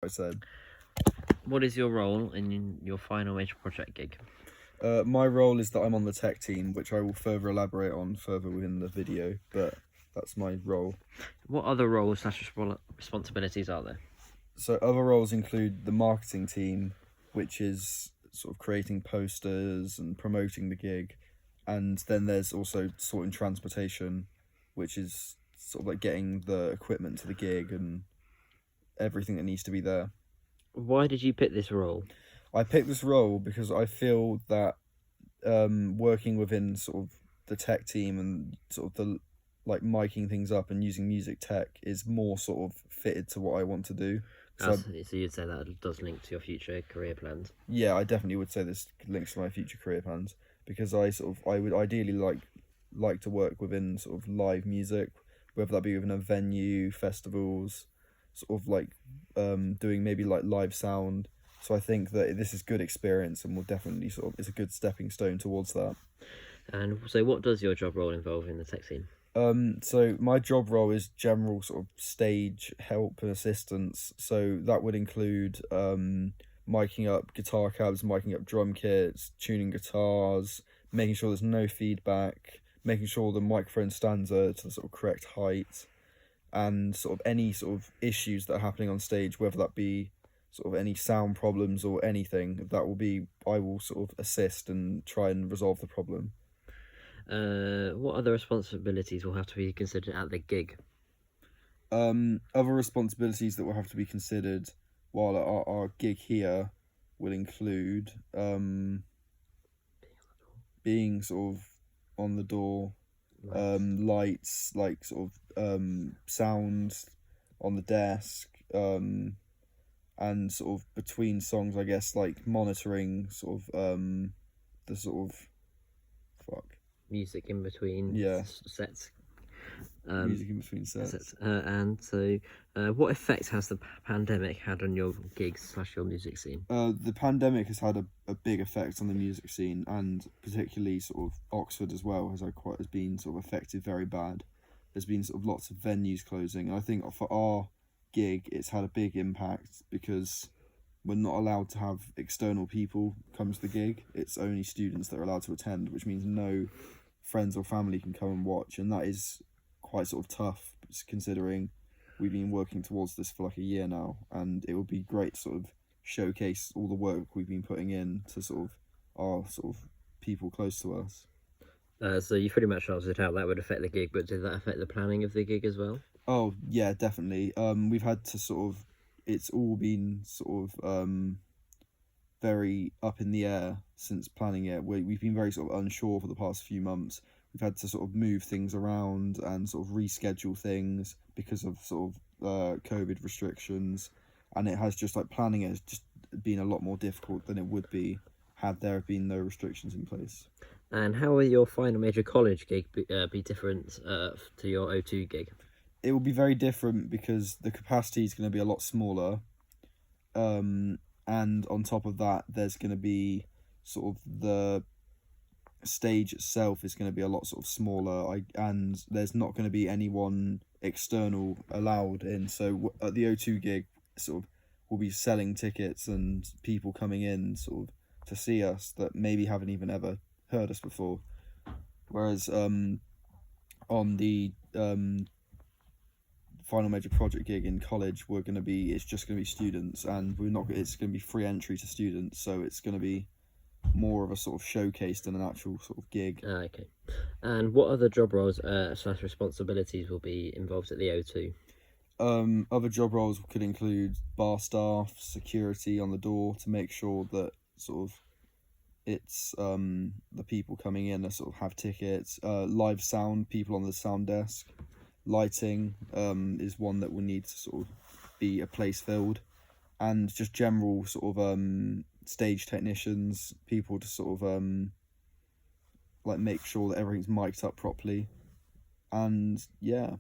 said. What is your role in your final major project gig? My role is that I'm on the tech team, which I will further elaborate on further within the video, but that's my role. What other roles / responsibilities are there? So other roles include the marketing team, which is sort of creating posters and promoting the gig, and then there's also sorting transportation, which is sort of like getting the equipment to the gig and everything that needs to be there. Why did you pick this role? I picked this role because I feel that working within sort of the tech team and sort of the like miking things up and using music tech is more sort of fitted to what I want to do. So you'd say that does link to your future career plans? Yeah, I definitely would say this links to my future career plans, because I would ideally like to work within sort of live music, whether that be within a venue, festivals, sort of like doing maybe like live sound. So I think that this is good experience and will definitely sort of, it's a good stepping stone towards that. And so what does your job role involve in the tech scene? So my job role is general sort of stage help and assistance. So that would include miking up guitar cabs, miking up drum kits, tuning guitars, making sure there's no feedback, making sure the microphone stands to the sort of correct height, and sort of any sort of issues that are happening on stage, whether that be sort of any sound problems or anything, I will sort of assist and try and resolve the problem. What other responsibilities will have to be considered at the gig? Other responsibilities that will have to be considered while at our gig here will include being sort of on the door, lights, like sort of sound on the desk, and sort of between songs, I guess, like monitoring sort of the sort of music in between sets. Music in between sets. And so, what effect has the pandemic had on your gigs / your music scene? The pandemic has had a big effect on the music scene, and particularly sort of Oxford as well has been sort of affected very bad. There's been sort of lots of venues closing, and I think for our gig it's had a big impact because we're not allowed to have external people come to the gig. It's only students that are allowed to attend, which means no friends or family can come and watch, and that is quite sort of tough considering we've been working towards this for like a year now, and it would be great to sort of showcase all the work we've been putting in to sort of our sort of people close to us. So you pretty much answered how that would affect the gig, but did that affect the planning of the gig as well? Oh yeah, definitely. We've had to sort of, it's all been sort of very up in the air since planning it. We've been very sort of unsure for the past few months. We've had to sort of move things around and sort of reschedule things because of sort of COVID restrictions, and it has just like planning it has just been a lot more difficult than it would be had there been no restrictions in place. And how will your final major college gig be different to your O2 gig? It will be very different because the capacity is going to be a lot smaller, and on top of that there's going to be sort of the stage itself is going to be a lot sort of smaller, and there's not going to be anyone external allowed in. So at the O2 gig, sort of we'll be selling tickets and people coming in sort of to see us that maybe haven't even ever heard us before, whereas on the final major project gig in college it's just going to be students, and it's going to be free entry to students, so it's going to be more of a sort of showcase than an actual sort of gig. Okay. And what other job roles / responsibilities will be involved at the O2? Other job roles could include bar staff, security on the door to make sure that sort of it's the people coming in that sort of have tickets, live sound, people on the sound desk, lighting is one that will need to sort of be a place filled, and just general sort of stage technicians, people to sort of like make sure that everything's mic'd up properly, and yeah.